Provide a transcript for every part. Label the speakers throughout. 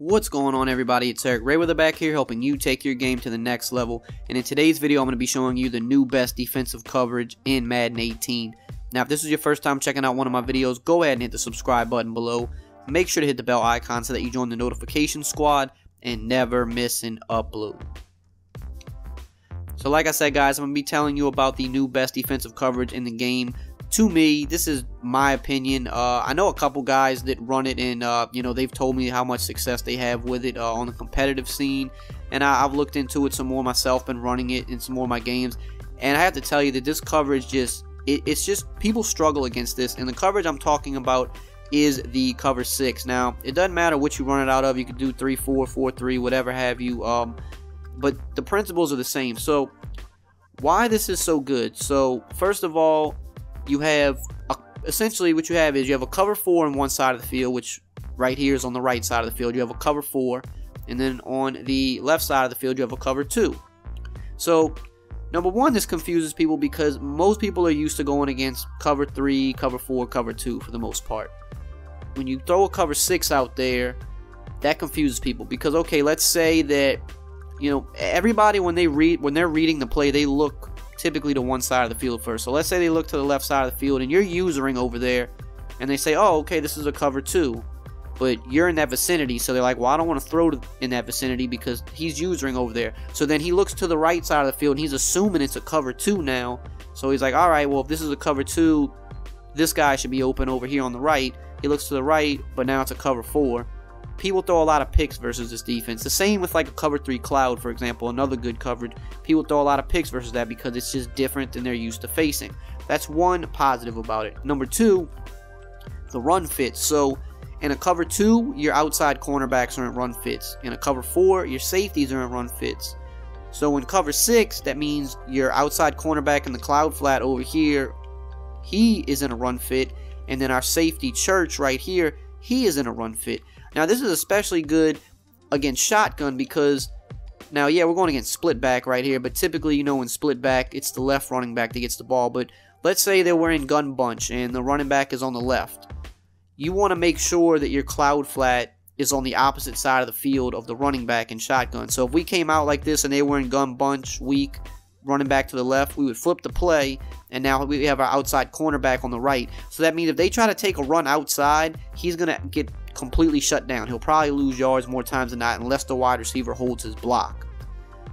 Speaker 1: What's going on, everybody? It's EricRayweather back here helping you take your game to the next level. And in today's video, I'm going to be showing you the new best defensive coverage in Madden 18. Now, if this is your first time checking out one of my videos, go ahead and hit the subscribe button below. Make sure to hit the bell icon so that you join the notification squad and never miss an upload. So like I said, guys, I'm going to be telling you about the new best defensive coverage in the game. To me, this is my opinion. I know a couple guys that run it, and they've told me how much success they have with it on the competitive scene. And I've looked into it some more myself, been running it in some more of my games. And I have to tell you that this coverage it's just people struggle against this. And the coverage I'm talking about is the cover 6. Now, it doesn't matter what you run it out of. You can do 3-4, 4-3, whatever have you. But the principles are the same. So why this is so good? So first of all, you have essentially what you have is you have a cover 4 on one side of the field, which right here is on the right side of the field. You have a cover 4, and then on the left side of the field you have a cover 2. So number one, this confuses people because most people are used to going against cover 3, cover 4, cover 2 for the most part. When you throw a cover 6 out there, that confuses people because, okay, let's say that everybody when they're reading the play, they look typically to one side of the field first. So let's say they look to the left side of the field and you're usering over there and they say, oh, okay, this is a cover 2, but you're in that vicinity. So they're like, well, I don't want to throw in that vicinity because he's usering over there. So then he looks to the right side of the field and he's assuming it's a cover 2 now. So he's like, all right, well, if this is a cover 2, this guy should be open over here on the right. He looks to the right, but now it's a cover 4. People throw a lot of picks versus this defense. The same with like a cover 3 cloud, for example, another good coverage. People throw a lot of picks versus that because it's just different than they're used to facing. That's one positive about it. Number two, the run fits. So in a cover 2, your outside cornerbacks are in run fits. In a cover 4, your safeties are in run fits. So in cover 6, that means your outside cornerback in the cloud flat over here, he is in a run fit. And then our safety Church right here, he is in a run fit. Now, this is especially good against shotgun because, now, yeah, we're going against split back right here, but typically, in split back, it's the left running back that gets the ball. But let's say that we're in gun bunch and the running back is on the left. You want to make sure that your cloud flat is on the opposite side of the field of the running back in shotgun. So if we came out like this and they were in gun bunch weak, running back to the left, we would flip the play, and now we have our outside cornerback on the right. So that means if they try to take a run outside, he's going to get completely shut down. He'll probably lose yards more times than not unless the wide receiver holds his block.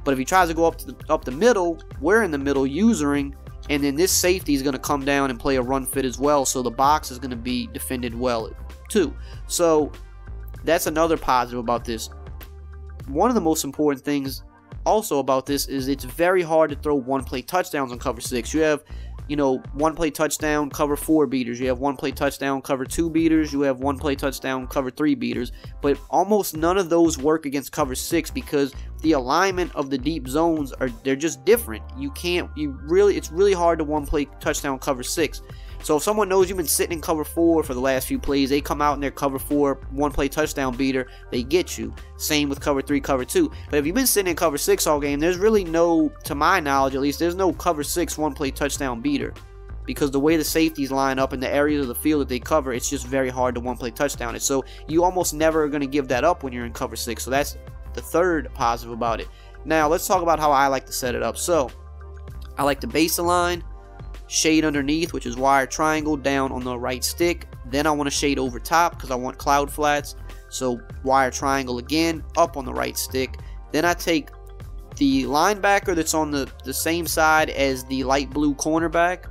Speaker 1: But if he tries to go up the middle, we're in the middle usering, and then this safety is going to come down and play a run fit as well, so the box is going to be defended well too. So that's another positive about this. One of the most important things also about this is it's very hard to throw one-play touchdowns on cover 6. You have, one-play touchdown, cover 4 beaters. You have one-play touchdown, cover 2 beaters. You have one-play touchdown, cover 3 beaters. But almost none of those work against cover 6 because the alignment of the deep zones they're just different. It's really hard to one-play touchdown cover 6. So if someone knows you've been sitting in cover 4 for the last few plays, they come out in their cover 4 one-play touchdown beater, they get you. Same with cover 3, cover 2. But if you've been sitting in cover 6 all game, there's really no, to my knowledge at least, there's no cover 6 one-play touchdown beater. Because the way the safeties line up in the areas of the field that they cover, it's just very hard to one-play touchdown it. So you almost never are going to give that up when you're in cover 6. So that's the third positive about it. Now let's talk about how I like to set it up. So I like to base the line, shade underneath, which is wire triangle down on the right stick. Then I want to shade over top because I want cloud flats. So wire triangle again, up on the right stick. Then I take the linebacker that's on the same side as the light blue cornerback.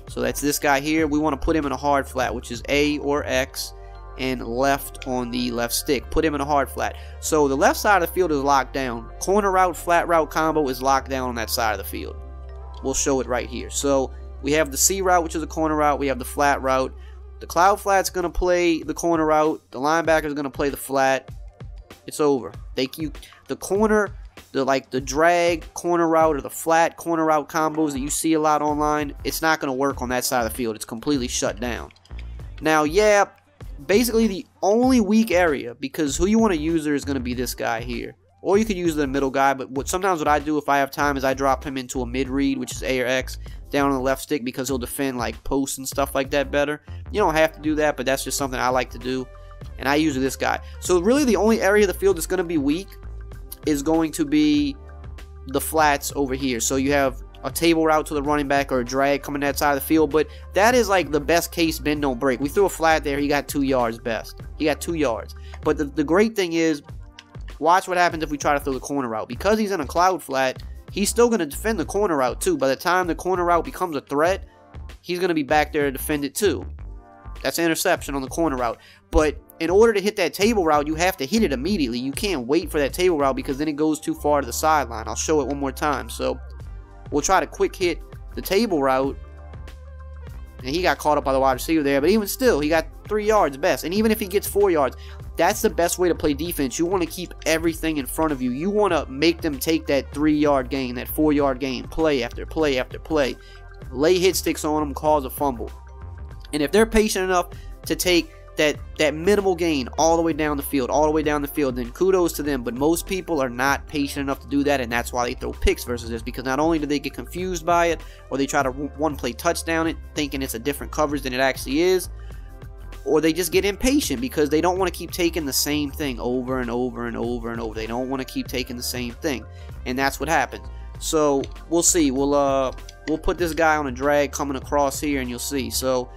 Speaker 1: So that's this guy here. We want to put him in a hard flat, which is A or X, and left on the left stick. Put him in a hard flat. So the left side of the field is locked down. Corner route, flat route combo is locked down on that side of the field. We'll show it right here. So we have the C route, which is a corner route. We have the flat route. The cloud flat's going to play the corner route. The linebacker's going to play the flat. It's over. The corner, the drag corner route or the flat corner route combos that you see a lot online, it's not going to work on that side of the field. It's completely shut down. Now, yeah, basically the only weak area, because who you want to use there is going to be this guy here. Or you could use the middle guy, but sometimes what I do if I have time is I drop him into a mid-read, which is A or X, down on the left stick because he'll defend like posts and stuff like that better. You don't have to do that, but that's just something I like to do. And I use this guy. So really the only area of the field that's going to be weak is going to be the flats over here. So you have a table route to the running back or a drag coming that side of the field, but that is like the best case bend don't break. We threw a flat there, he got 2 yards best. He got 2 yards. But the great thing is, watch what happens if we try to throw the corner route. Because he's in a cloud flat, he's still going to defend the corner route too. By the time the corner route becomes a threat, he's going to be back there to defend it too. That's an interception on the corner route. But in order to hit that table route, you have to hit it immediately. You can't wait for that table route because then it goes too far to the sideline. I'll show it one more time. So we'll try to quick hit the table route. And he got caught up by the wide receiver there. But even still, he got 3 yards best. And even if he gets 4 yards, that's the best way to play defense. You want to keep everything in front of you. You want to make them take that 3-yard gain, that 4-yard gain, play after play after play. Lay hit sticks on them, cause a fumble. And if they're patient enough to take that minimal gain all the way down the field, then kudos to them. But most people are not patient enough to do that, and that's why they throw picks versus this, because not only do they get confused by it, or they try to one-play touchdown it, thinking it's a different coverage than it actually is, or they just get impatient because they don't want to keep taking the same thing over and over and over and over. They don't want to keep taking the same thing, and that's what happens. So we'll see. We'll put this guy on a drag coming across here, and you'll see. So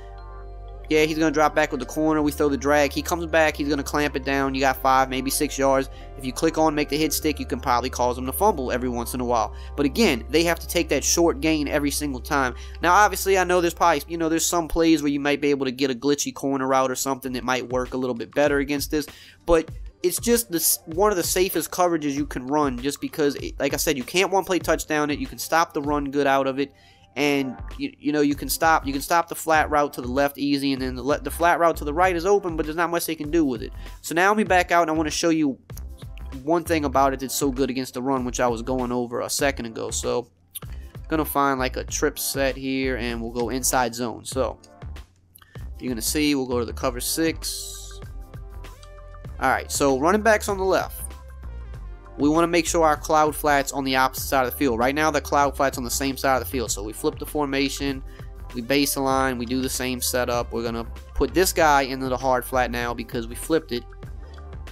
Speaker 1: yeah, he's going to drop back with the corner. We throw the drag. He comes back. He's going to clamp it down. You got 5, maybe 6 yards. If you click on make the hit stick, you can probably cause him to fumble every once in a while. But again, they have to take that short gain every single time. Now, obviously, I know there's probably, there's some plays where you might be able to get a glitchy corner route or something that might work a little bit better against this. But it's just one of the safest coverages you can run, just because, like I said, you can't one-play touchdown it. You can stop the run good out of it. And you can stop the flat route to the left easy, and then the flat route to the right is open, but there's not much they can do with it. So now let me back out, and I want to show you one thing about it that's so good against the run, which I was going over a second ago. So I'm gonna find like a trip set here, and we'll go inside zone. So you're gonna see we'll go to the cover 6. Alright, so running backs on the left. We want to make sure our cloud flat's on the opposite side of the field. Right now, the cloud flat's on the same side of the field. So we flip the formation, we base align, we do the same setup. We're going to put this guy into the hard flat now because we flipped it.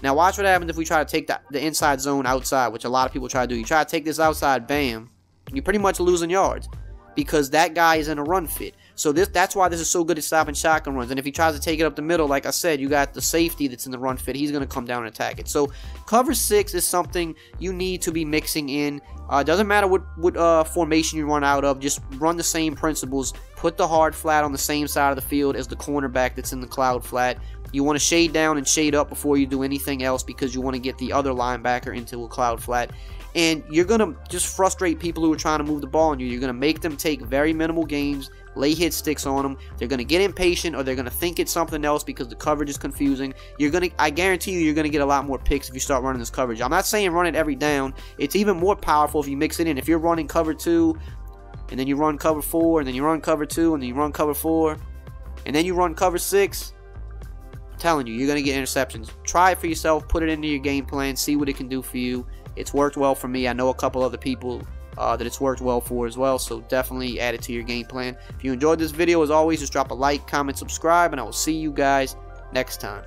Speaker 1: Now watch what happens if we try to take the inside zone outside, which a lot of people try to do. You try to take this outside, bam, you're pretty much losing yards because that guy is in a run fit. So that's why this is so good at stopping shotgun runs. And if he tries to take it up the middle, like I said, you got the safety that's in the run fit. He's going to come down and attack it. So cover 6 is something you need to be mixing in. Doesn't matter what formation you run out of. Just run the same principles. Put the hard flat on the same side of the field as the cornerback that's in the cloud flat. You want to shade down and shade up before you do anything else because you want to get the other linebacker into a cloud flat. And you're going to just frustrate people who are trying to move the ball on you. You're going to make them take very minimal gains, lay hit sticks on them. They're going to get impatient, or they're going to think it's something else because the coverage is confusing. I guarantee you're going to get a lot more picks if you start running this coverage. I'm not saying run it every down. It's even more powerful if you mix it in. If you're running cover 2, and then you run cover 4, and then you run cover 2, and then you run cover 4, and then you run cover 6, I'm telling you, you're going to get interceptions. Try it for yourself. Put it into your game plan. See what it can do for you. It's worked well for me. I know a couple other people that it's worked well for as well, so definitely add it to your game plan. If you enjoyed this video, as always, just drop a like, comment, subscribe, and I will see you guys next time.